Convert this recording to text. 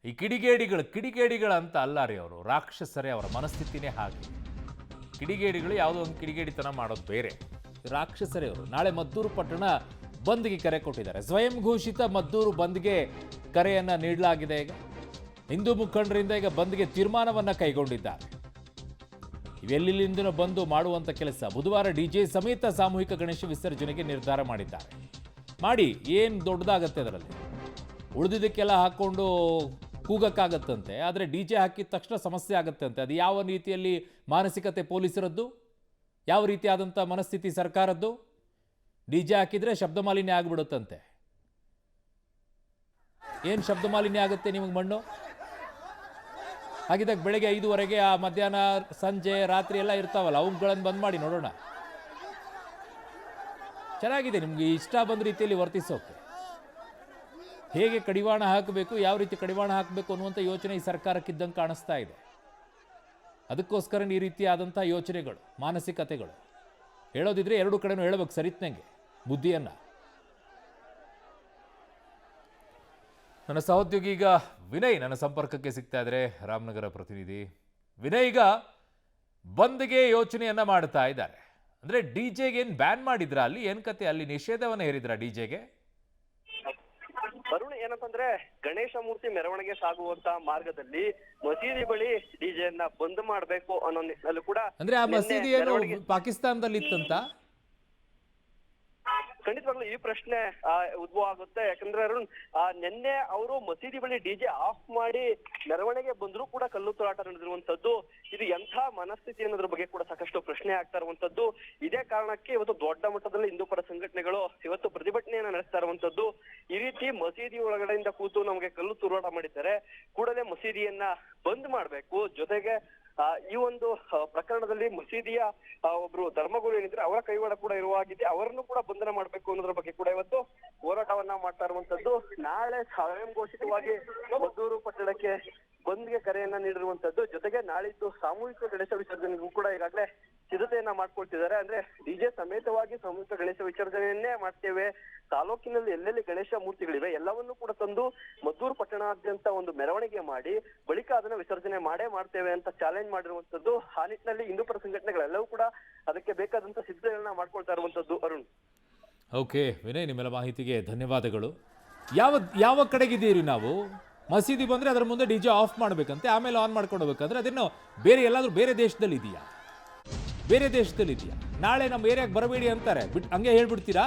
ಈ ಕಿಡಿಗೇಡಿಗಳಂತ ಅಲ್ಲ ರೀ, ಅವರು ರಾಕ್ಷಸರೇ. ಅವರ ಮನಸ್ಥಿತಿನೇ ಹಾಗೆ. ಕಿಡಿಗೇಡಿಗಳು ಯಾವುದೋ ಒಂದು ಕಿಡಿಗೇಡಿತನ ಮಾಡೋದು ಬೇರೆ, ರಾಕ್ಷಸರೇ ಅವರು. ನಾಳೆ ಮದ್ದೂರು ಪಟ್ಟಣ ಬಂದ್ಗೆ ಕರೆ ಕೊಟ್ಟಿದ್ದಾರೆ. ಸ್ವಯಂ ಘೋಷಿತ ಮದ್ದೂರು ಬಂದ್ಗೆ ಕರೆಯನ್ನ ನೀಡಲಾಗಿದೆ. ಈಗ ಹಿಂದೂ ಮುಖಂಡರಿಂದ ಈಗ ಬಂದ್ಗೆ ತೀರ್ಮಾನವನ್ನ ಕೈಗೊಂಡಿದ್ದಾರೆ. ಇವೆಲ್ಲಿಂದನೂ ಬಂದು ಮಾಡುವಂತ ಕೆಲಸ. ಬುಧವಾರ ಡಿಜೆ ಸಮೇತ ಸಾಮೂಹಿಕ ಗಣೇಶ ವಿಸರ್ಜನೆಗೆ ನಿರ್ಧಾರ ಮಾಡಿದ್ದಾರೆ. ಮಾಡಿ ಏನು ದೊಡ್ಡದಾಗತ್ತೆ ಅದರಲ್ಲಿ, ಉಳಿದಿದ್ದಕ್ಕೆಲ್ಲ ಹಾಕ್ಕೊಂಡು ಕೂಗಕ್ಕಾಗತ್ತಂತೆ. ಆದರೆ ಡಿಜೆ ಹಾಕಿದ ತಕ್ಷಣ ಸಮಸ್ಯೆ ಆಗತ್ತಂತೆ. ಅದು ಯಾವ ರೀತಿಯಲ್ಲಿ ಮಾನಸಿಕತೆ ಪೊಲೀಸರದ್ದು, ಯಾವ ರೀತಿಯಾದಂಥ ಮನಸ್ಥಿತಿ ಸರ್ಕಾರದ್ದು. ಡಿಜೆ ಹಾಕಿದರೆ ಶಬ್ದ ಮಾಲಿನ್ಯ ಆಗಿಬಿಡುತ್ತಂತೆ. ಏನು ಶಬ್ದ ಮಾಲಿನ್ಯ ಆಗುತ್ತೆ ನಿಮಗೆ ಮಣ್ಣು? ಹಾಗಿದ್ದಾಗ ಬೆಳಗ್ಗೆ 5ವರೆಗೆ ಆ ಮಧ್ಯಾಹ್ನ ಸಂಜೆ ರಾತ್ರಿ ಎಲ್ಲ ಇರ್ತಾವಲ್ಲ, ಅವುಗಳನ್ನು ಬಂದ್ ಮಾಡಿ ನೋಡೋಣ. ಚೆನ್ನಾಗಿದೆ, ನಿಮ್ಗೆ ಇಷ್ಟ ಬಂದ ರೀತಿಯಲ್ಲಿ ವರ್ತಿಸೋಕೆ. ಹೇಗೆ ಕಡಿವಾಣ ಹಾಕಬೇಕು, ಯಾವ ರೀತಿ ಕಡಿವಾಣ ಹಾಕಬೇಕು ಅನ್ನುವಂಥ ಯೋಚನೆ ಈ ಸರ್ಕಾರಕ್ಕಿದ್ದಂಗೆ ಕಾಣಿಸ್ತಾ ಇದೆ. ಅದಕ್ಕೋಸ್ಕರ ಈ ರೀತಿಯಾದಂಥ ಯೋಚನೆಗಳು, ಮಾನಸಿಕತೆಗಳು. ಹೇಳೋದಿದ್ರೆ ಎರಡು ಕಡೆನೂ ಹೇಳಬೇಕು ಸರಿತ್ನಂಗೆ ಬುದ್ಧಿಯನ್ನು. ನನ್ನ ಸಹೋದ್ಯೋಗಿ ಈಗ ವಿನಯ್ ನನ್ನ ಸಂಪರ್ಕಕ್ಕೆ ಸಿಗ್ತಾ ಇದ್ದಾರೆ, ರಾಮನಗರ ಪ್ರತಿನಿಧಿ ವಿನಯ್. ಈಗ ಬಂದ್ಗೆ ಯೋಚನೆಯನ್ನ ಮಾಡ್ತಾ ಇದ್ದಾರೆ. ಅಂದ್ರೆ ಡಿಜೆಗೆ ಏನು ಬ್ಯಾನ್ ಮಾಡಿದ್ರ ಅಲ್ಲಿ? ಏನ್ ಕತೆ ಅಲ್ಲಿ? ನಿಷೇಧವನ್ನ ಹೇರಿದ್ರ ಡಿಜೆಗೆ? ವರುಣ್, ಏನಂತಂದ್ರೆ ಗಣೇಶ ಮೂರ್ತಿ ಮೆರವಣಿಗೆ ಸಾಗುವಂತ ಮಾರ್ಗದಲ್ಲಿ ಮಸೀದಿ ಬಳಿ ಡಿಜೆಯನ್ನ ಬಂದ್ ಮಾಡ್ಬೇಕು ಅನ್ನೋ ನಿಟ್ಟಿನಲ್ಲೂ ಕೂಡ. ಅಂದ್ರೆ ಆ ಮಸೀದಿ ಏನು ಪಾಕಿಸ್ತಾನದಲ್ಲಿ ಇತ್ತಂತ? ಖಂಡಿತವಾಗ್ಲೂ ಈ ಪ್ರಶ್ನೆ ಉದ್ಭವ ಆಗುತ್ತೆ. ಯಾಕಂದ್ರೆ ಅರುಣ್, ನಿನ್ನೆ ಅವರು ಮಸೀದಿ ಬಳಿ ಡಿಜೆ ಆಫ್ ಮಾಡಿ ಮೆರವಣಿಗೆ ಬಂದ್ರು ಕೂಡ ಕಲ್ಲು ತೂರಾಟ ನಡೆದಿರುವಂತದ್ದು. ಇದು ಎಂಥ ಮನಸ್ಥಿತಿ ಅನ್ನೋದ್ರ ಬಗ್ಗೆ ಕೂಡ ಸಾಕಷ್ಟು ಪ್ರಶ್ನೆ ಆಗ್ತಾ ಇರುವಂತದ್ದು. ಇದೇ ಕಾರಣಕ್ಕೆ ಇವತ್ತು ದೊಡ್ಡ ಮಟ್ಟದಲ್ಲಿ ಹಿಂದೂ ಪರ ಸಂಘಟನೆಗಳು ಇವತ್ತು ಪ್ರತಿಭಟನೆಯನ್ನ ನಡೆಸ್ತಾ ಇರುವಂತದ್ದು. ಈ ರೀತಿ ಮಸೀದಿ ಒಳಗಡೆಯಿಂದ ಕೂತು ನಮಗೆ ಕಲ್ಲು ತೂರಾಟ ಮಾಡಿದ್ದಾರೆ, ಕೂಡಲೇ ಮಸೀದಿಯನ್ನ ಬಂದ್ ಮಾಡ್ಬೇಕು. ಜೊತೆಗೆ ಈ ಒಂದು ಪ್ರಕರಣದಲ್ಲಿ ಮಸೀದಿಯ ಒಬ್ರು ಧರ್ಮಗುರು ಏನಿದ್ರೆ ಅವರ ಕೈವಾಡ ಕೂಡ ಇರುವಾಗಿದೆ, ಅವರನ್ನು ಕೂಡ ಬಂಧನ ಮಾಡ್ಬೇಕು ಅನ್ನೋದ್ರ ಬಗ್ಗೆ ಕೂಡ ಇವತ್ತು ಹೋರಾಟವನ್ನ ಮಾಡ್ತಾ ಇರುವಂತದ್ದು. ನಾಳೆ ಸ್ವಯಂ ಘೋಷಿತವಾಗಿ ಮದ್ದೂರು ಪಟ್ಟಣಕ್ಕೆ ಬಂದ್ಗೆ ಕರೆಯನ್ನ ನೀಡಿರುವಂತದ್ದು. ಜೊತೆಗೆ ನಾಳಿದ್ದು ಸಾಮೂಹಿಕ ಗಣೇಶ ವಿಸರ್ಜನೆಗೂ ಕೂಡ ಈಗಾಗಲೇ ಸಿದ್ಧತೆಯನ್ನ ಮಾಡ್ಕೊಳ್ತಿದ್ದಾರೆ. ಅಂದ್ರೆ ಡಿಜೆ ಸಮೇತವಾಗಿ ಸಾಮೂಹಿಕ ಗಣೇಶ ವಿಸರ್ಜನೆಯನ್ನೇ ಮಾಡ್ತೇವೆ, ತಾಲೂಕಿನಲ್ಲಿ ಎಲ್ಲೆಲ್ಲಿ ಗಣೇಶ ಮೂರ್ತಿಗಳಿವೆ ಎಲ್ಲವನ್ನೂ ಕೂಡ ತಂದು ಮದ್ದೂರು ಪಟ್ಟಣಾದ್ಯಂತ ಒಂದು ಮೆರವಣಿಗೆ ಮಾಡಿ ಬಳಿಕ ಅದನ್ನ ವಿಸರ್ಜನೆ ಮಾಡ್ತೇವೆ ಅಂತ ಚಾಲೆಂಜ್ ಮಾಡಿರುವಂತದ್ದು. ಆ ನಿಟ್ಟಿನಲ್ಲಿ ಹಿಂದೂಪರ ಸಂಘಟನೆಗಳೆಲ್ಲವೂ ಕೂಡ ಅದಕ್ಕೆ ಬೇಕಾದಂತ ಸಿದ್ಧತೆಯನ್ನ ಮಾಡ್ಕೊಳ್ತಾ ಇರುವಂತದ್ದು. ಅರುಣ್, ಓಕೆ ವಿನಯ್, ನಿಮ್ಮೆಲ್ಲ ಮಾಹಿತಿಗೆ ಧನ್ಯವಾದಗಳು. ಯಾವ ಕಡೆಗಿದ್ದೀರಿ ನಾವು? ಮಸೀದಿ ಬಂದರೆ ಅದರ ಮುಂದೆ ಡಿಜೆ ಆಫ್ ಮಾಡಬೇಕಂತೆ, ಆಮೇಲೆ ಆನ್ ಮಾಡ್ಕೊಂಡು ಹೋಗ್ಬೇಕಂದ್ರೆ ಅದೇನೋ ಬೇರೆ ಎಲ್ಲಾದರೂ ಬೇರೆ ದೇಶದಲ್ಲಿ ಇದೆಯಾ? ನಾಳೆ ನಮ್ಮ ಏರಿಯಾಗೆ ಬರಬೇಡಿ ಅಂತಾರೆ, ಹಂಗೆ ಹೇಳ್ಬಿಡ್ತೀರಾ?